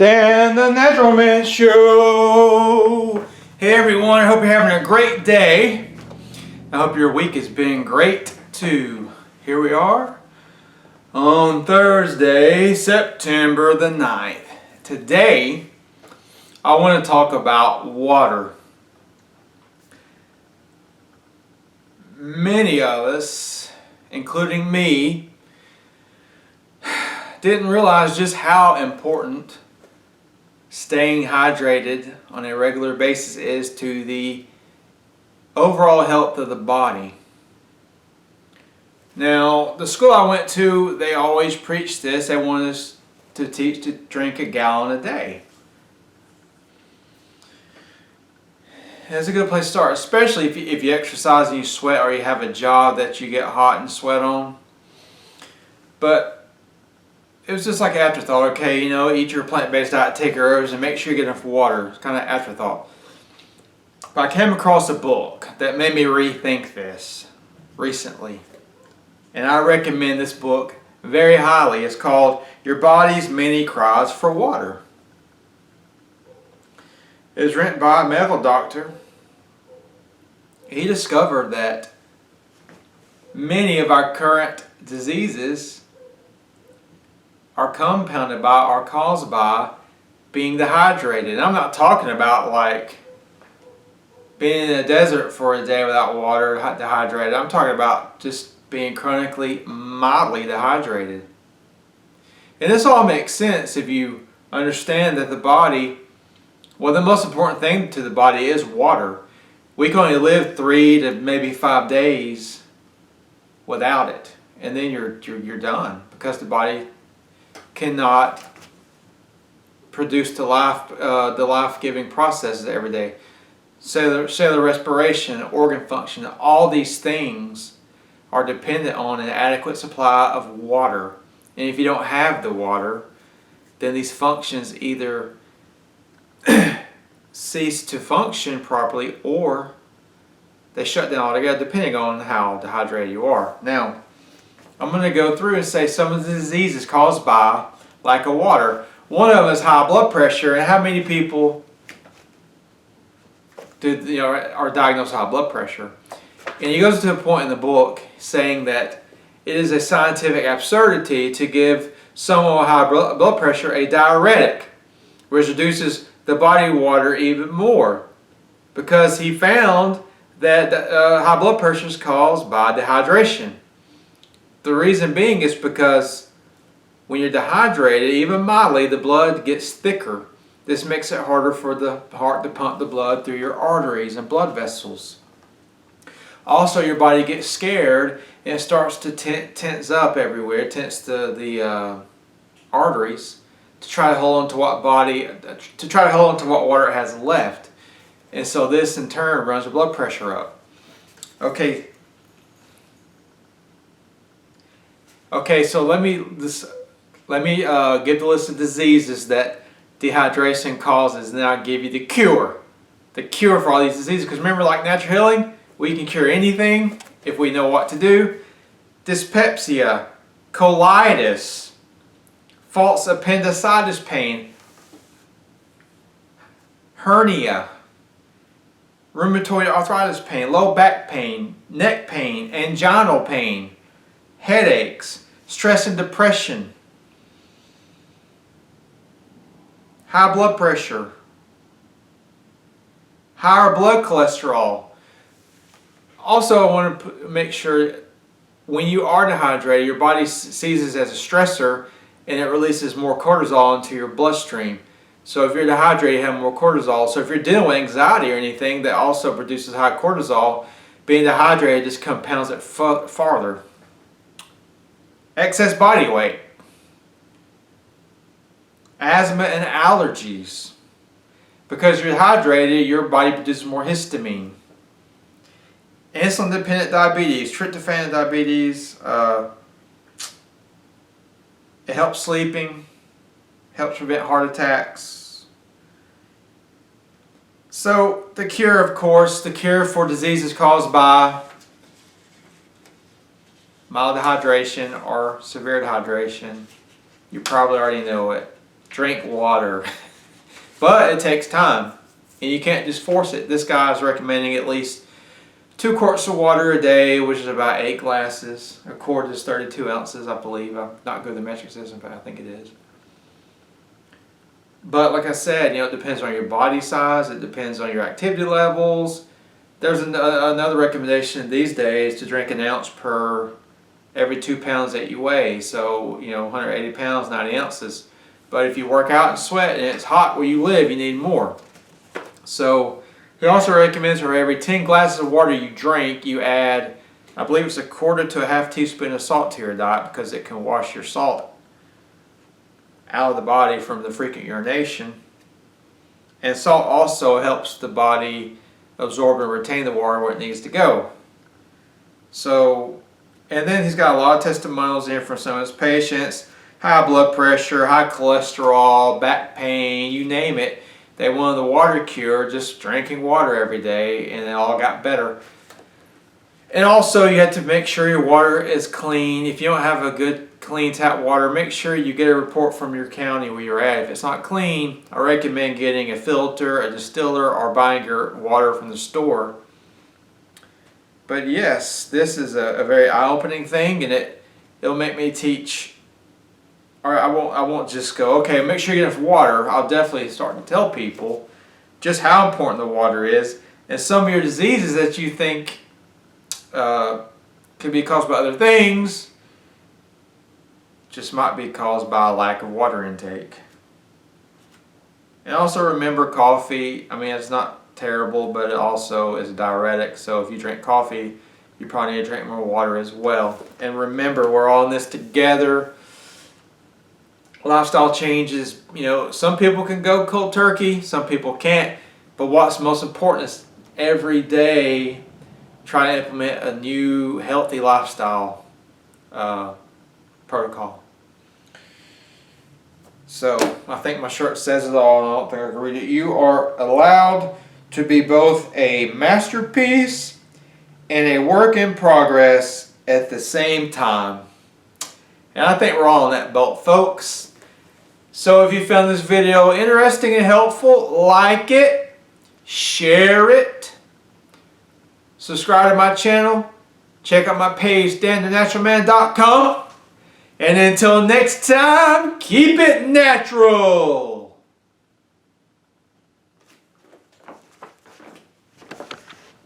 Dan the Natural Man Show. Hey everyone, I hope you're having a great day. I hope your week has been great too. Here we are on Thursday, September the 9th. Today, I want to talk about water. Many of us, including me, didn't realize just how important staying hydrated on a regular basis is to the overall health of the body. Now, the school I went to, they always preach this. They want us to teach to drink a gallon a day. That's a good place to start, especially if you exercise and you sweat, or you have a job that you get hot and sweat on. But it was just like an afterthought. Okay, eat your plant-based diet, take your herbs, and make sure you get enough water. It's kind of afterthought. But I came across a book that made me rethink this recently. And I recommend this book very highly. It's called Your Body's Many Cries for Water. It was written by a medical doctor. He discovered that many of our current diseases are compounded by or caused by being dehydrated. And I'm not talking about like being in a desert for a day without water, dehydrated. I'm talking about just being chronically, mildly dehydrated. And this all makes sense if you understand that the body, well, the most important thing to the body is water. We can only live 3 to maybe 5 days without it, and then you're done, because the body cannot produce the life-giving processes every day. Cellular respiration, organ function, all these things are dependent on an adequate supply of water. And if you don't have the water, then these functions either cease to function properly, or they shut down altogether, depending on how dehydrated you are. Now, I'm going to go through and say some of the diseases caused by lack of water. One of them is high blood pressure, and how many people are diagnosed with high blood pressure? And he goes to a point in the book saying that it is a scientific absurdity to give someone with high blood pressure a diuretic, which reduces the body water even more, because he found that high blood pressure is caused by dehydration. The reason being is because when you're dehydrated, even mildly, the blood gets thicker. This makes it harder for the heart to pump the blood through your arteries and blood vessels. Also, your body gets scared and it starts to tense up everywhere, tense the arteries to try to hold on to what water it has left. And so this in turn runs the blood pressure up. Okay, so let me give the list of diseases that dehydration causes, and then I'll give you the cure for all these diseases. Because remember, like natural healing, we can cure anything if we know what to do. Dyspepsia, colitis, false appendicitis pain, hernia, rheumatoid arthritis pain, low back pain, neck pain, anginal pain, headaches, stress and depression, high blood pressure, higher blood cholesterol. Also, I want to make sure when you are dehydrated, your body sees this as a stressor, and it releases more cortisol into your bloodstream. So if you're dehydrated, you have more cortisol. So if you're dealing with anxiety or anything that also produces high cortisol, being dehydrated just compounds it farther. Excess body weight, asthma and allergies. Because you're dehydrated, your body produces more histamine. Insulin-dependent diabetes, tryptophan diabetes. It helps sleeping, helps prevent heart attacks. So the cure, of course, the cure for diseases caused by mild dehydration or severe dehydration, you probably already know it. drink water. But it takes time, and you can't just force it. This guy is recommending at least 2 quarts of water a day, which is about 8 glasses. A quart is 32 ounces, I believe. I'm not good at the metric system, but I think it is. But like I said, it depends on your body size. It depends on your activity levels. There's another recommendation these days to drink 1 ounce per every 2 pounds that you weigh. So, 180 pounds, 90 ounces. But if you work out and sweat and it's hot where you live, you need more. So he also recommends for every 10 glasses of water you drink, you add, I believe it's 1/4 to 1/2 teaspoon of salt to your diet, because it can wash your salt out of the body from the frequent urination. And salt also helps the body absorb and retain the water where it needs to go. So, and then he's got a lot of testimonials in from some of his patients. High blood pressure, high cholesterol, back pain, you name it. They wanted the water cure, just drinking water every day, and it all got better. And also, you have to make sure your water is clean. If you don't have a good clean tap water, make sure you get a report from your county where you're at. If it's not clean, I recommend getting a filter, a distiller, or buying your water from the store. But yes, this is a very eye-opening thing, and it'll make me teach. Or I won't just go, okay, make sure you get enough water. I'll definitely start to tell people just how important the water is, and some of your diseases that you think could be caused by other things just might be caused by a lack of water intake. And also remember, coffee, it's not terrible, but it also is a diuretic. So if you drink coffee, you probably need to drink more water as well. And remember, we're all in this together. Lifestyle changes, some people can go cold turkey, some people can't. But what's most important is every day try to implement a new healthy lifestyle protocol. So I think my shirt says it all, and I don't think I can read it. You are allowed to be both a masterpiece and a work in progress at the same time. And I think we're all in that boat, folks. So if you found this video interesting and helpful, like it, share it, subscribe to my channel, check out my page, danthenaturalman.com, and until next time, keep it natural.